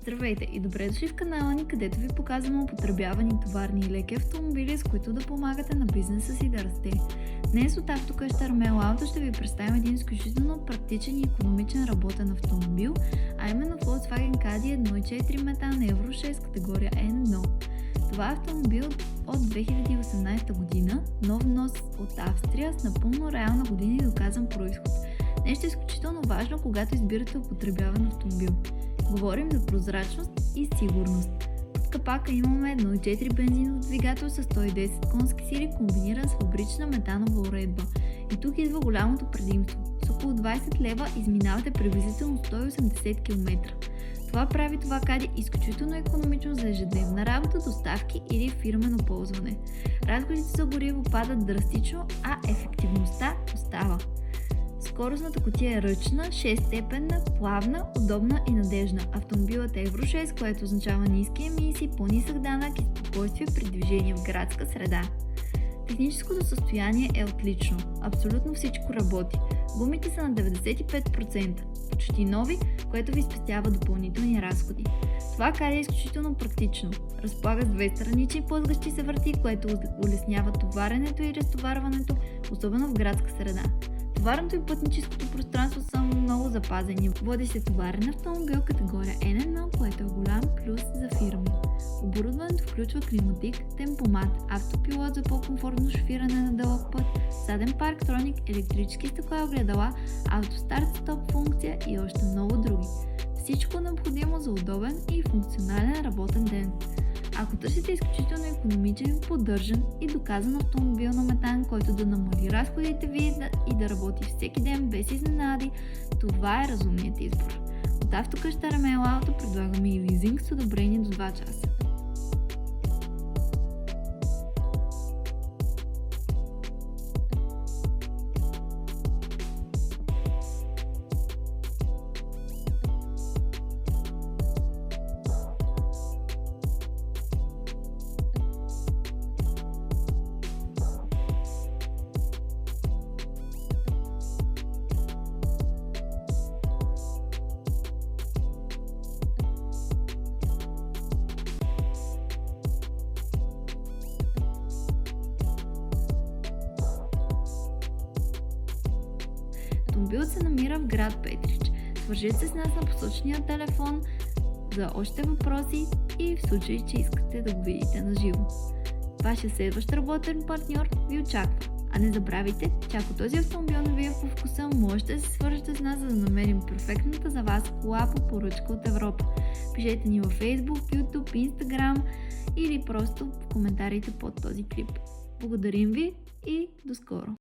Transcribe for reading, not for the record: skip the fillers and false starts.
Здравейте и добре дошли в канала ни, където ви показваме употребявани товарни и леки автомобили, с които да помагате на бизнеса си да расте. Днес от автокъща Армел Ауто ще ви представим един изключително практичен и икономичен работен автомобил, а именно Volkswagen Caddy 1.4 метан Евро 6 категория N1. Това е автомобил от 2018 година, нов внос от Австрия с напълно реална година и доказан произход. Нещо изключително важно, когато избирате употребяван автомобил. Говорим за прозрачност и сигурност. Под капака имаме 1.4 бензинов двигател с 110 конски сили, комбиниран с фабрична метанова уредба. И тук идва голямото предимство. С около 20 лева изминавате приблизително 180 км. Това прави това Caddy изключително икономично за ежедневна работа, доставки или фирмено ползване. Разходите за гориво падат драстично, а ефективността остава. Скоростната кутия е ръчна, 6-степенна, плавна, удобна и надежна. Автомобилът е Евро 6, което означава ниски емисии, по-нисък данък и спокойствие при движение в градска среда. Техническото състояние е отлично. Абсолютно всичко работи. Гумите са на 95%, почти нови, което ви спестява допълнителни разходи. Това Caddy е изключително практично. Разполага с две странични плъзгащи се врати, което улеснява товаренето и разтоварването, особено в градска среда. Товарното и пътническото пространство са много запазени. Води се товарен автомобил категория N1, което е голям плюс за фирми. Оборудването включва климатик, темпомат, автопилот за по-комфортно шофиране на дълъг път, заден парктроник, електрически стъкла и огледала, автостарт-стоп функция и още много други. Всичко необходимо за удобен и функционален работен ден. Ако търсите изключително икономичен, поддържан и доказан автомобил на метан, който да намали разходите ви и да работи всеки ден без изненади, това е разумният избор. От автокъща Армел Ауто предлагаме и лизинг с одобрение до 2 часа. Автомобилът се намира в град Петрич. Свържете се с нас на посочения телефон за още въпроси и в случай, че искате да го видите на живо. Вашия следващ работен партньор ви очаква. А не забравяйте, че ако този автомобил не ви е по вкуса, можете да се свържете с нас, за да намерим перфектната за вас кола по поръчка от Европа. Пишете ни във Facebook, YouTube, Instagram или просто в коментарите под този клип. Благодарим ви и до скоро!